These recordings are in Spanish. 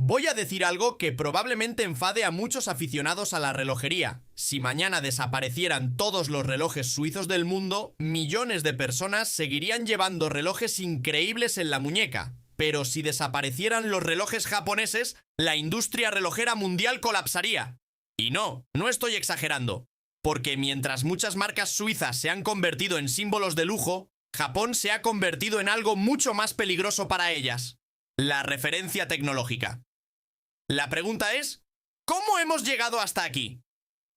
Voy a decir algo que probablemente enfade a muchos aficionados a la relojería. Si mañana desaparecieran todos los relojes suizos del mundo, millones de personas seguirían llevando relojes increíbles en la muñeca. Pero si desaparecieran los relojes japoneses, la industria relojera mundial colapsaría. Y no estoy exagerando. Porque mientras muchas marcas suizas se han convertido en símbolos de lujo, Japón se ha convertido en algo mucho más peligroso para ellas: la referencia tecnológica. La pregunta es, ¿cómo hemos llegado hasta aquí?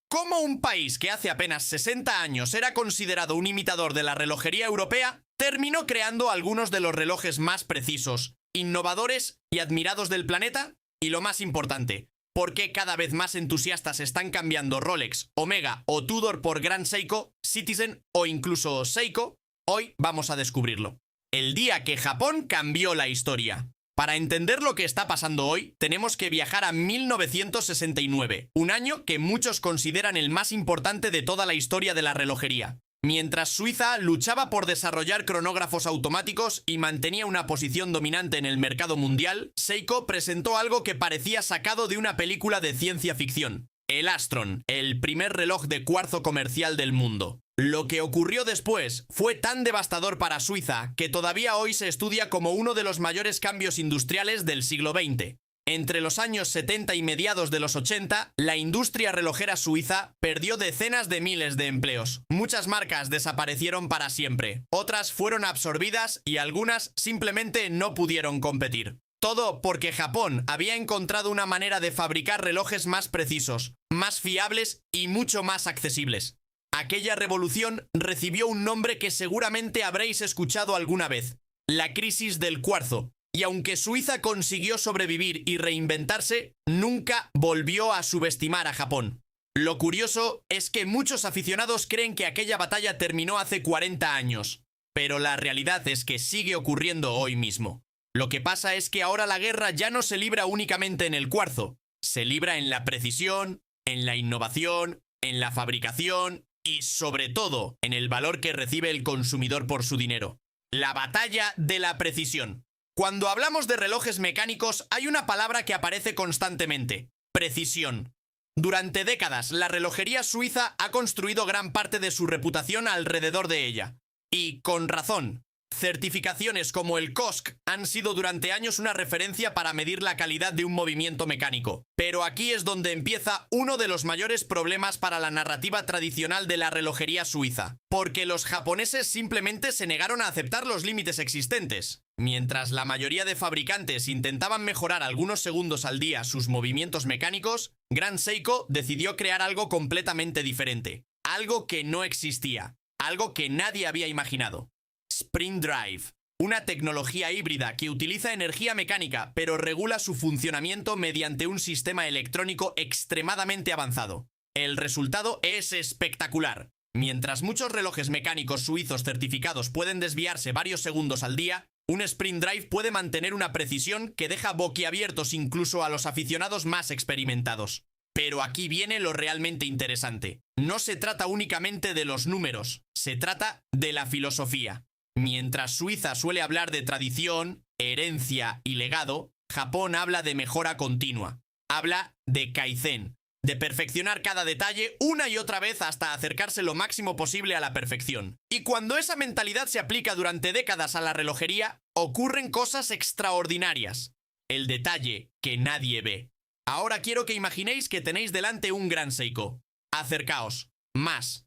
¿Cómo un país que hace apenas 60 años era considerado un imitador de la relojería europea terminó creando algunos de los relojes más precisos, innovadores y admirados del planeta? Y lo más importante, ¿por qué cada vez más entusiastas están cambiando Rolex, Omega o Tudor por Grand Seiko, Citizen o incluso Seiko? Hoy vamos a descubrirlo. El día que Japón cambió la historia. Para entender lo que está pasando hoy, tenemos que viajar a 1969, un año que muchos consideran el más importante de toda la historia de la relojería. Mientras Suiza luchaba por desarrollar cronógrafos automáticos y mantenía una posición dominante en el mercado mundial, Seiko presentó algo que parecía sacado de una película de ciencia ficción: el Astron, el primer reloj de cuarzo comercial del mundo. Lo que ocurrió después fue tan devastador para Suiza que todavía hoy se estudia como uno de los mayores cambios industriales del siglo XX. Entre los años 70 y mediados de los 80, la industria relojera suiza perdió decenas de miles de empleos. Muchas marcas desaparecieron para siempre, otras fueron absorbidas y algunas simplemente no pudieron competir. Todo porque Japón había encontrado una manera de fabricar relojes más precisos, más fiables y mucho más accesibles. Aquella revolución recibió un nombre que seguramente habréis escuchado alguna vez: la crisis del cuarzo. Y aunque Suiza consiguió sobrevivir y reinventarse, nunca volvió a subestimar a Japón. Lo curioso es que muchos aficionados creen que aquella batalla terminó hace 40 años, pero la realidad es que sigue ocurriendo hoy mismo. Lo que pasa es que ahora la guerra ya no se libra únicamente en el cuarzo, se libra en la precisión, en la innovación, en la fabricación y, sobre todo, en el valor que recibe el consumidor por su dinero. La batalla de la precisión. Cuando hablamos de relojes mecánicos, hay una palabra que aparece constantemente: precisión. Durante décadas, la relojería suiza ha construido gran parte de su reputación alrededor de ella. Y con razón. Certificaciones como el COSC han sido durante años una referencia para medir la calidad de un movimiento mecánico. Pero aquí es donde empieza uno de los mayores problemas para la narrativa tradicional de la relojería suiza, porque los japoneses simplemente se negaron a aceptar los límites existentes. Mientras la mayoría de fabricantes intentaban mejorar algunos segundos al día sus movimientos mecánicos, Grand Seiko decidió crear algo completamente diferente, algo que no existía, algo que nadie había imaginado: Spring Drive, una tecnología híbrida que utiliza energía mecánica pero regula su funcionamiento mediante un sistema electrónico extremadamente avanzado. El resultado es espectacular. Mientras muchos relojes mecánicos suizos certificados pueden desviarse varios segundos al día, un Spring Drive puede mantener una precisión que deja boquiabiertos incluso a los aficionados más experimentados. Pero aquí viene lo realmente interesante. No se trata únicamente de los números, se trata de la filosofía. Mientras Suiza suele hablar de tradición, herencia y legado, Japón habla de mejora continua. Habla de Kaizen, de perfeccionar cada detalle una y otra vez hasta acercarse lo máximo posible a la perfección. Y cuando esa mentalidad se aplica durante décadas a la relojería, ocurren cosas extraordinarias. El detalle que nadie ve. Ahora quiero que imaginéis que tenéis delante un Grand Seiko. Acercaos. Más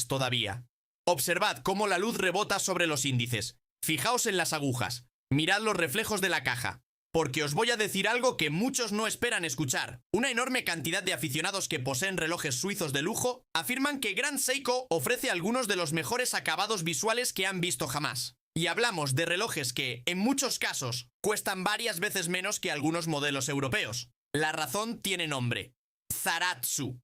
todavía. Observad cómo la luz rebota sobre los índices. Fijaos en las agujas. Mirad los reflejos de la caja. Porque os voy a decir algo que muchos no esperan escuchar. Una enorme cantidad de aficionados que poseen relojes suizos de lujo afirman que Grand Seiko ofrece algunos de los mejores acabados visuales que han visto jamás. Y hablamos de relojes que, en muchos casos, cuestan varias veces menos que algunos modelos europeos. La razón tiene nombre: Zaratsu.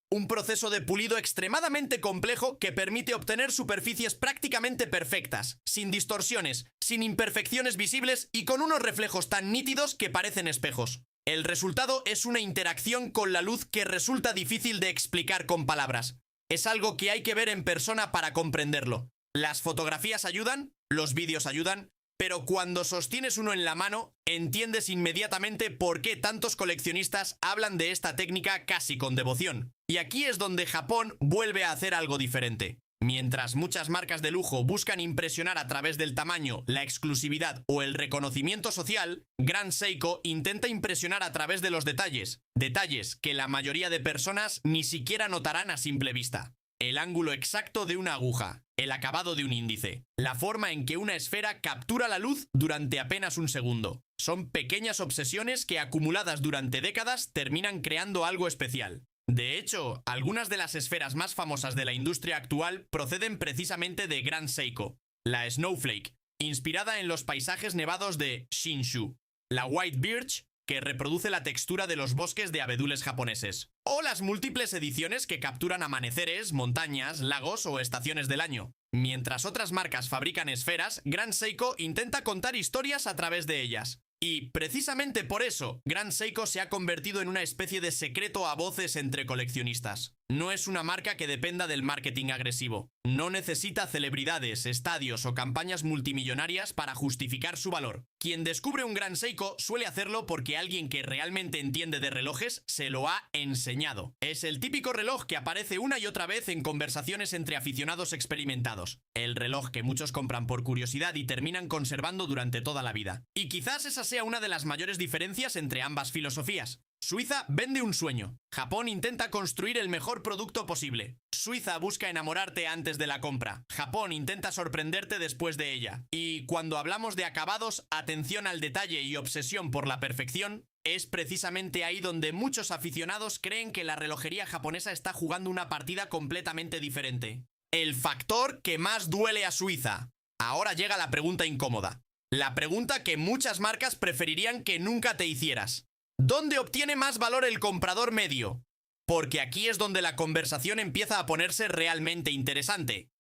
Un proceso de pulido extremadamente complejo que permite obtener superficies prácticamente perfectas, sin distorsiones, sin imperfecciones visibles y con unos reflejos tan nítidos que parecen espejos. El resultado es una interacción con la luz que resulta difícil de explicar con palabras. Es algo que hay que ver en persona para comprenderlo. Las fotografías ayudan, los vídeos ayudan, Pero cuando sostienes uno en la mano, entiendes inmediatamente por qué tantos coleccionistas hablan de esta técnica casi con devoción. Y aquí es donde Japón vuelve a hacer algo diferente. Mientras muchas marcas de lujo buscan impresionar a través del tamaño, la exclusividad o el reconocimiento social, Grand Seiko intenta impresionar a través de los detalles. Detalles que la mayoría de personas ni siquiera notarán a simple vista. El ángulo exacto de una aguja, el acabado de un índice, la forma en que una esfera captura la luz durante apenas un segundo. Son pequeñas obsesiones que acumuladas durante décadas terminan creando algo especial. De hecho, algunas de las esferas más famosas de la industria actual proceden precisamente de Grand Seiko. La Snowflake, inspirada en los paisajes nevados de Shinshu. La White Birch, que reproduce la textura de los bosques de abedules japoneses. O las múltiples ediciones que capturan amaneceres, montañas, lagos o estaciones del año. Mientras otras marcas fabrican esferas, Grand Seiko intenta contar historias a través de ellas. Y precisamente por eso, Grand Seiko se ha convertido en una especie de secreto a voces entre coleccionistas. No es una marca que dependa del marketing agresivo. No necesita celebridades, estadios o campañas multimillonarias para justificar su valor. Quien descubre un Grand Seiko suele hacerlo porque alguien que realmente entiende de relojes se lo ha enseñado. Es el típico reloj que aparece una y otra vez en conversaciones entre aficionados experimentados. El reloj que muchos compran por curiosidad y terminan conservando durante toda la vida. Y quizás esa sea una de las mayores diferencias entre ambas filosofías. Suiza vende un sueño. Japón intenta construir el mejor producto posible. Suiza busca enamorarte antes de la compra. Japón intenta sorprenderte después de ella. Y cuando hablamos de acabados, atención al detalle y obsesión por la perfección, es precisamente ahí donde muchos aficionados creen que la relojería japonesa está jugando una partida completamente diferente. El factor que más duele a Suiza. Ahora llega la pregunta incómoda. La pregunta que muchas marcas preferirían que nunca te hicieras. ¿Dónde obtiene más valor el comprador medio? Porque aquí es donde la conversación empieza a ponerse realmente interesante.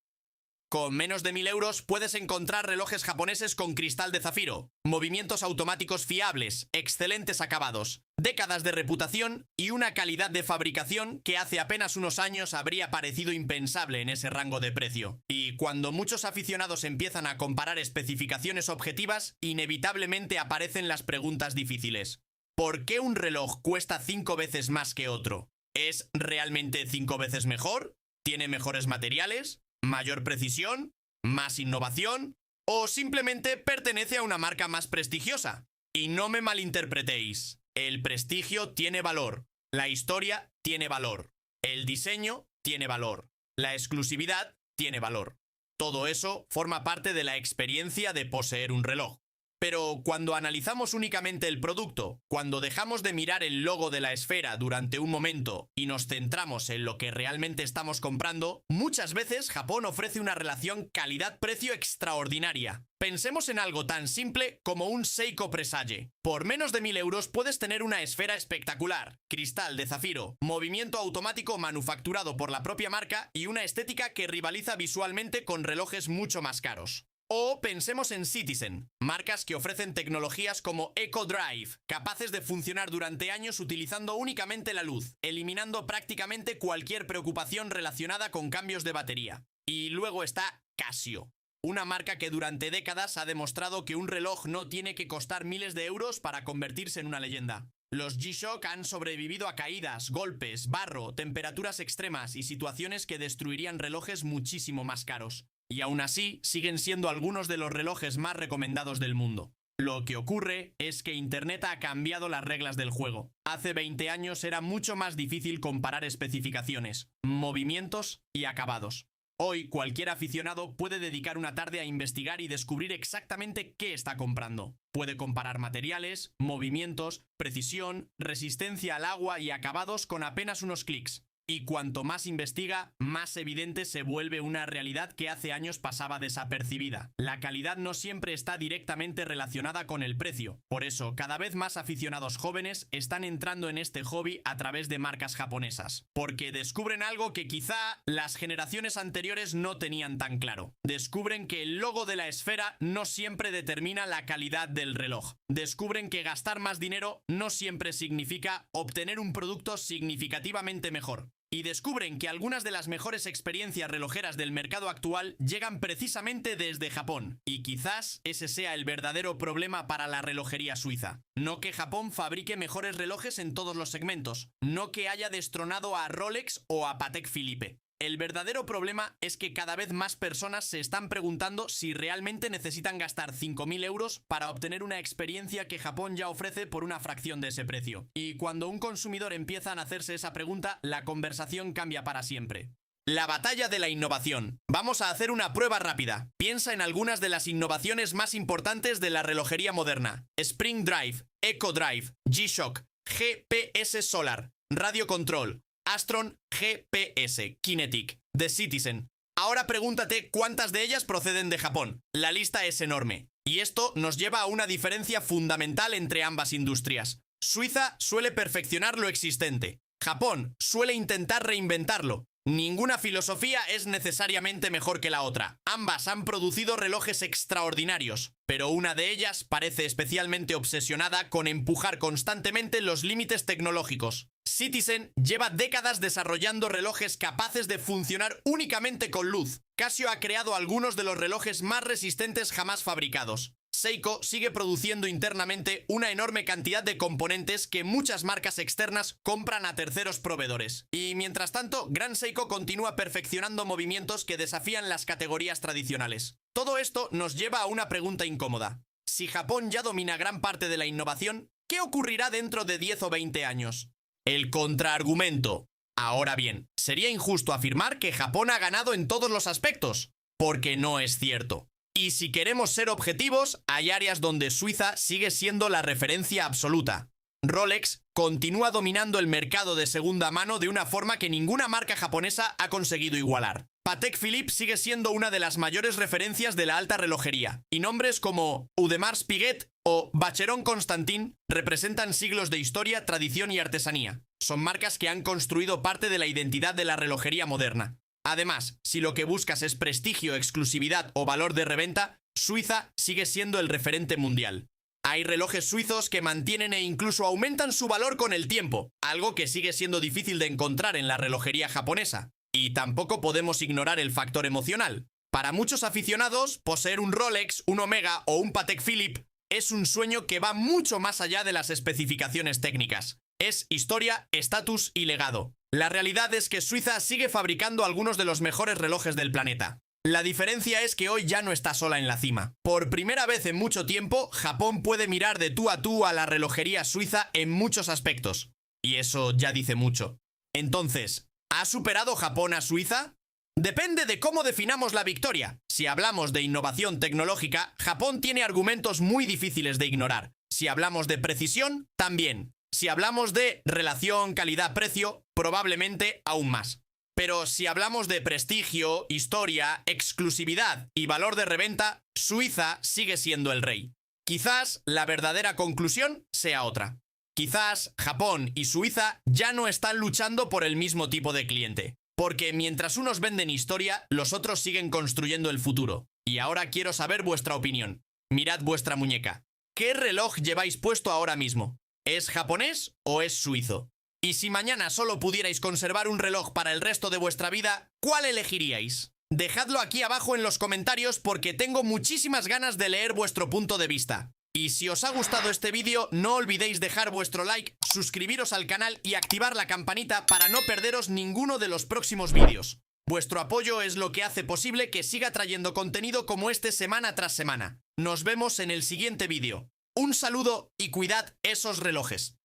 Con menos de 1.000 euros puedes encontrar relojes japoneses con cristal de zafiro, movimientos automáticos fiables, excelentes acabados, décadas de reputación y una calidad de fabricación que hace apenas unos años habría parecido impensable en ese rango de precio. Y cuando muchos aficionados empiezan a comparar especificaciones objetivas, inevitablemente aparecen las preguntas difíciles. ¿Por qué un reloj cuesta 5 veces más que otro? ¿Es realmente 5 veces mejor? ¿Tiene mejores materiales? ¿Mayor precisión? ¿Más innovación? ¿O simplemente pertenece a una marca más prestigiosa? Y no me malinterpretéis. El prestigio tiene valor. La historia tiene valor. El diseño tiene valor. La exclusividad tiene valor. Todo eso forma parte de la experiencia de poseer un reloj. Pero cuando analizamos únicamente el producto, cuando dejamos de mirar el logo de la esfera durante un momento y nos centramos en lo que realmente estamos comprando, muchas veces Japón ofrece una relación calidad-precio extraordinaria. Pensemos en algo tan simple como un Seiko Presage. Por menos de 1.000 euros puedes tener una esfera espectacular, cristal de zafiro, movimiento automático manufacturado por la propia marca y una estética que rivaliza visualmente con relojes mucho más caros. O pensemos en Citizen, marcas que ofrecen tecnologías como Eco Drive, capaces de funcionar durante años utilizando únicamente la luz, eliminando prácticamente cualquier preocupación relacionada con cambios de batería. Y luego está Casio, una marca que durante décadas ha demostrado que un reloj no tiene que costar miles de euros para convertirse en una leyenda. Los G-Shock han sobrevivido a caídas, golpes, barro, temperaturas extremas y situaciones que destruirían relojes muchísimo más caros. Y aún así, siguen siendo algunos de los relojes más recomendados del mundo. Lo que ocurre es que Internet ha cambiado las reglas del juego. Hace 20 años era mucho más difícil comparar especificaciones, movimientos y acabados. Hoy, cualquier aficionado puede dedicar una tarde a investigar y descubrir exactamente qué está comprando. Puede comparar materiales, movimientos, precisión, resistencia al agua y acabados con apenas unos clics. Y cuanto más investiga, más evidente se vuelve una realidad que hace años pasaba desapercibida. La calidad no siempre está directamente relacionada con el precio. Por eso, cada vez más aficionados jóvenes están entrando en este hobby a través de marcas japonesas. Porque descubren algo que quizá las generaciones anteriores no tenían tan claro. Descubren que el logo de la esfera no siempre determina la calidad del reloj. Descubren que gastar más dinero no siempre significa obtener un producto significativamente mejor. y descubren que algunas de las mejores experiencias relojeras del mercado actual llegan precisamente desde Japón. Y quizás ese sea el verdadero problema para la relojería suiza. No que Japón fabrique mejores relojes en todos los segmentos, no que haya destronado a Rolex o a Patek Philippe. El verdadero problema es que cada vez más personas se están preguntando si realmente necesitan gastar 5.000 euros para obtener una experiencia que Japón ya ofrece por una fracción de ese precio. Y cuando un consumidor empieza a hacerse esa pregunta, la conversación cambia para siempre. La batalla de la innovación. Vamos a hacer una prueba rápida. Piensa en algunas de las innovaciones más importantes de la relojería moderna. Spring Drive, Eco Drive, G-Shock, GPS Solar, Radio Control, Astron GPS, Kinetic, The Citizen. Ahora pregúntate cuántas de ellas proceden de Japón. La lista es enorme. Y esto nos lleva a una diferencia fundamental entre ambas industrias. Suiza suele perfeccionar lo existente. Japón suele intentar reinventarlo. Ninguna filosofía es necesariamente mejor que la otra. Ambas han producido relojes extraordinarios, pero una de ellas parece especialmente obsesionada con empujar constantemente los límites tecnológicos. Citizen lleva décadas desarrollando relojes capaces de funcionar únicamente con luz. Casio ha creado algunos de los relojes más resistentes jamás fabricados. Seiko sigue produciendo internamente una enorme cantidad de componentes que muchas marcas externas compran a terceros proveedores. Y mientras tanto, Gran Seiko continúa perfeccionando movimientos que desafían las categorías tradicionales. Todo esto nos lleva a una pregunta incómoda. Si Japón ya domina gran parte de la innovación, ¿qué ocurrirá dentro de 10 o 20 años? El contraargumento. Ahora bien, sería injusto afirmar que Japón ha ganado en todos los aspectos, porque no es cierto. Y si queremos ser objetivos, hay áreas donde Suiza sigue siendo la referencia absoluta. Rolex continúa dominando el mercado de segunda mano de una forma que ninguna marca japonesa ha conseguido igualar. Patek Philippe sigue siendo una de las mayores referencias de la alta relojería, y nombres como Audemars Piguet o Vacheron Constantin representan siglos de historia, tradición y artesanía. Son marcas que han construido parte de la identidad de la relojería moderna. Además, si lo que buscas es prestigio, exclusividad o valor de reventa, Suiza sigue siendo el referente mundial. Hay relojes suizos que mantienen e incluso aumentan su valor con el tiempo, algo que sigue siendo difícil de encontrar en la relojería japonesa. Y tampoco podemos ignorar el factor emocional. Para muchos aficionados, poseer un Rolex, un Omega o un Patek Philippe es un sueño que va mucho más allá de las especificaciones técnicas. Es historia, estatus y legado. La realidad es que Suiza sigue fabricando algunos de los mejores relojes del planeta. La diferencia es que hoy ya no está sola en la cima. Por primera vez en mucho tiempo, Japón puede mirar de tú a la relojería suiza en muchos aspectos. Y eso ya dice mucho. Entonces, ¿ha superado Japón a Suiza? Depende de cómo definamos la victoria. Si hablamos de innovación tecnológica, Japón tiene argumentos muy difíciles de ignorar. Si hablamos de precisión, también. Si hablamos de relación calidad-precio, probablemente aún más. Pero si hablamos de prestigio, historia, exclusividad y valor de reventa, Suiza sigue siendo el rey. Quizás la verdadera conclusión sea otra. Quizás Japón y Suiza ya no están luchando por el mismo tipo de cliente. Porque mientras unos venden historia, los otros siguen construyendo el futuro. Y ahora quiero saber vuestra opinión. Mirad vuestra muñeca. ¿Qué reloj lleváis puesto ahora mismo? ¿Es japonés o es suizo? Y si mañana solo pudierais conservar un reloj para el resto de vuestra vida, ¿cuál elegiríais? Dejadlo aquí abajo en los comentarios porque tengo muchísimas ganas de leer vuestro punto de vista. Y si os ha gustado este vídeo, no olvidéis dejar vuestro like, suscribiros al canal y activar la campanita para no perderos ninguno de los próximos vídeos. Vuestro apoyo es lo que hace posible que siga trayendo contenido como este semana tras semana. Nos vemos en el siguiente vídeo. Un saludo y cuidad esos relojes.